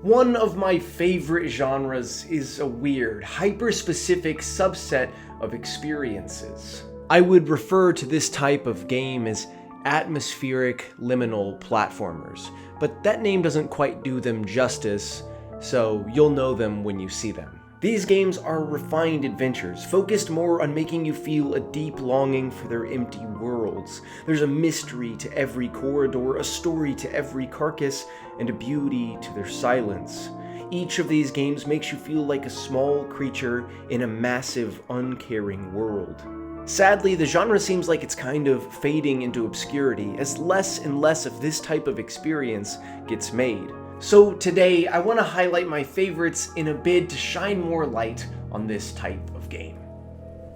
One of my favorite genres is a weird, hyper-specific subset of experiences. I would refer to this type of game as Atmospheric Liminal Platformers, but that name doesn't quite do them justice, so you'll know them when you see them. These games are refined adventures, focused more on making you feel a deep longing for their empty worlds. There's a mystery to every corridor, a story to every carcass, and a beauty to their silence. Each of these games makes you feel like a small creature in a massive, uncaring world. Sadly, the genre seems like it's kind of fading into obscurity as less and less of this type of experience gets made. So today, I want to highlight my favorites in a bid to shine more light on this type of game.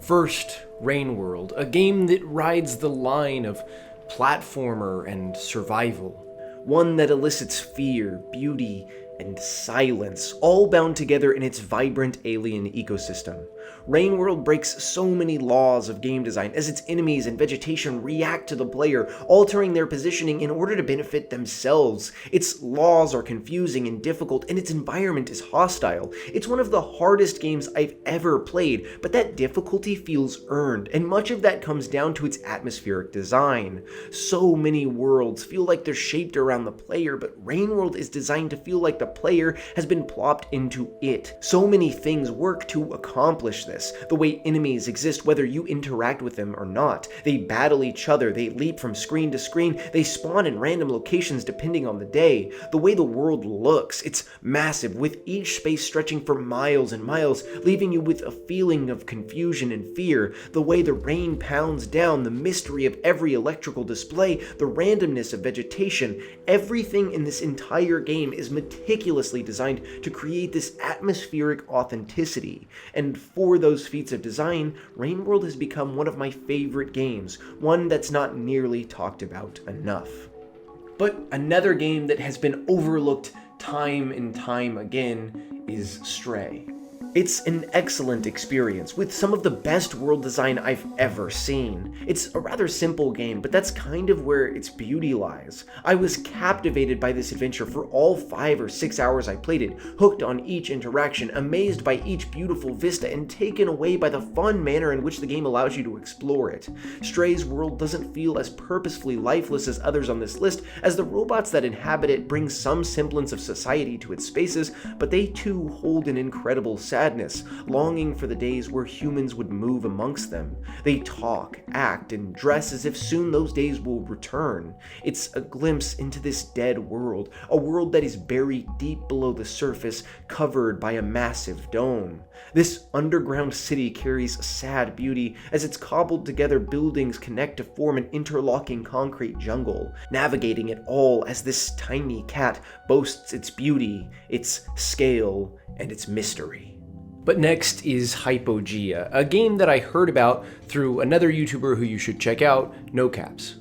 First, Rain World, a game that rides the line of platformer and survival. One that elicits fear, beauty, and silence, all bound together in its vibrant alien ecosystem. Rain World breaks so many laws of game design as its enemies and vegetation react to the player, altering their positioning in order to benefit themselves. Its laws are confusing and difficult, and its environment is hostile. It's one of the hardest games I've ever played, but that difficulty feels earned, and much of that comes down to its atmospheric design. So many worlds feel like they're shaped around the player, but Rain World is designed to feel like the player has been plopped into it. So many things work to accomplish this. The way enemies exist, whether you interact with them or not. They battle each other, they leap from screen to screen, they spawn in random locations depending on the day. The way the world looks, it's massive, with each space stretching for miles and miles, leaving you with a feeling of confusion and fear. The way the rain pounds down, the mystery of every electrical display, the randomness of vegetation, everything in this entire game is meticulously designed to create this atmospheric authenticity. And for those feats of design, Rain World has become one of my favorite games, one that's not nearly talked about enough. But another game that has been overlooked time and time again is Stray. It's an excellent experience, with some of the best world design I've ever seen. It's a rather simple game, but that's kind of where its beauty lies. I was captivated by this adventure for all 5 or 6 hours I played it, hooked on each interaction, amazed by each beautiful vista, and taken away by the fun manner in which the game allows you to explore it. Stray's world doesn't feel as purposefully lifeless as others on this list, as the robots that inhabit it bring some semblance of society to its spaces, but they too hold an incredible sadness, longing for the days where humans would move amongst them. They talk, act, and dress as if soon those days will return. It's a glimpse into this dead world, a world that is buried deep below the surface, covered by a massive dome. This underground city carries sad beauty as its cobbled together buildings connect to form an interlocking concrete jungle, navigating it all as this tiny cat boasts its beauty, its scale, and its mystery. But next is Hypogea, a game that I heard about through another YouTuber who you should check out, No Caps.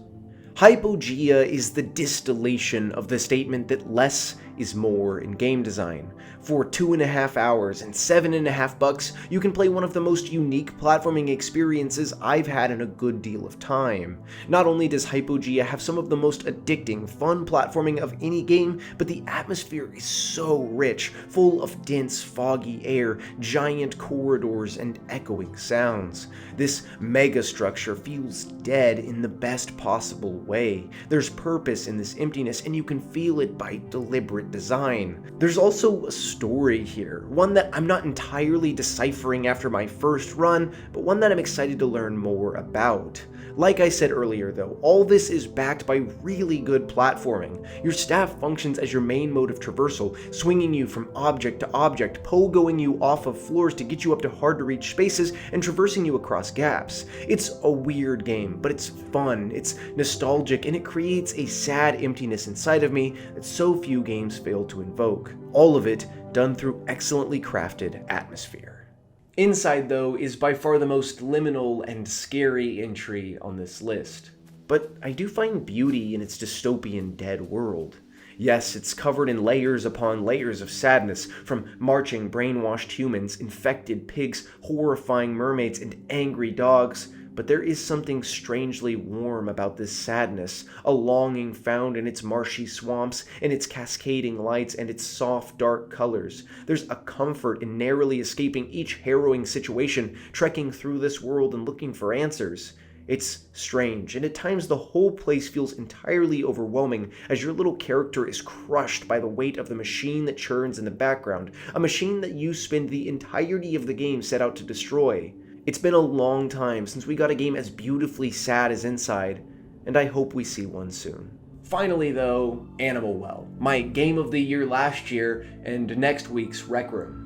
Hypogea is the distillation of the statement that less is more in game design. For 2.5 hours and $7.50, you can play one of the most unique platforming experiences I've had in a good deal of time. Not only does Hypogea have some of the most addicting, fun platforming of any game, but the atmosphere is so rich, full of dense, foggy air, giant corridors, and echoing sounds. This megastructure feels dead in the best possible way. There's purpose in this emptiness, and you can feel it by deliberate design. There's also a story here, one that I'm not entirely deciphering after my first run, but one that I'm excited to learn more about. Like I said earlier though, all this is backed by really good platforming. Your staff functions as your main mode of traversal, swinging you from object to object, pogoing you off of floors to get you up to hard to reach spaces, and traversing you across gaps. It's a weird game, but it's fun, it's nostalgic, and it creates a sad emptiness inside of me that so few games fail to invoke. All of it done through excellently crafted atmosphere. Inside, though, is by far the most liminal and scary entry on this list. But I do find beauty in its dystopian dead world. Yes, it's covered in layers upon layers of sadness, from marching brainwashed humans, infected pigs, horrifying mermaids, and angry dogs, but there is something strangely warm about this sadness, a longing found in its marshy swamps, in its cascading lights, and its soft, dark colors. There's a comfort in narrowly escaping each harrowing situation, trekking through this world and looking for answers. It's strange, and at times the whole place feels entirely overwhelming as your little character is crushed by the weight of the machine that churns in the background, a machine that you spend the entirety of the game set out to destroy. It's been a long time since we got a game as beautifully sad as Inside, and I hope we see one soon. Finally though, Animal Well, my game of the year last year and next week's Rec Room.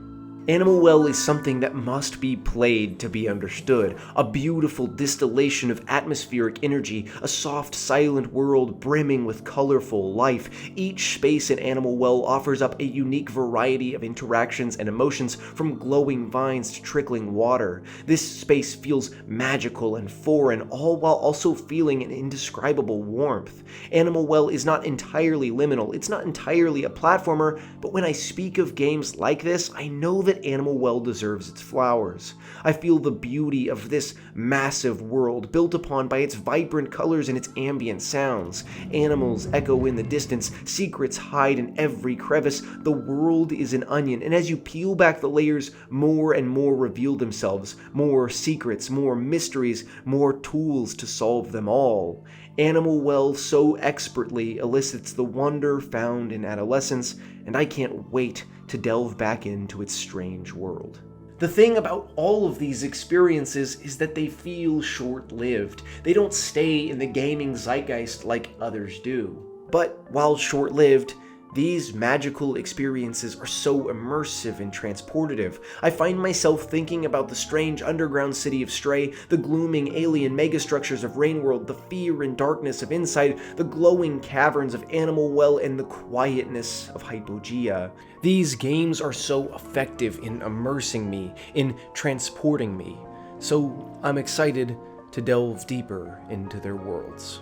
Animal Well is something that must be played to be understood, a beautiful distillation of atmospheric energy, a soft, silent world brimming with colorful life. Each space in Animal Well offers up a unique variety of interactions and emotions, from glowing vines to trickling water. This space feels magical and foreign, all while also feeling an indescribable warmth. Animal Well is not entirely liminal, it's not entirely a platformer, but when I speak of games like this, I know that Animal Well deserves its flowers. I feel the beauty of this massive world, built upon by its vibrant colors and its ambient sounds. Animals echo in the distance, secrets hide in every crevice. The world is an onion, and as you peel back the layers, more and more reveal themselves. More secrets, more mysteries, more tools to solve them all. Animal Well so expertly elicits the wonder found in adolescence, and I can't wait to delve back into its strange world. The thing about all of these experiences is that they feel short-lived. They don't stay in the gaming zeitgeist like others do. But while short-lived, these magical experiences are so immersive and transportative. I find myself thinking about the strange underground city of Stray, the glooming alien megastructures of Rainworld, the fear and darkness of Inside, the glowing caverns of Animal Well, and the quietness of Hypogea. These games are so effective in immersing me, in transporting me, so I'm excited to delve deeper into their worlds.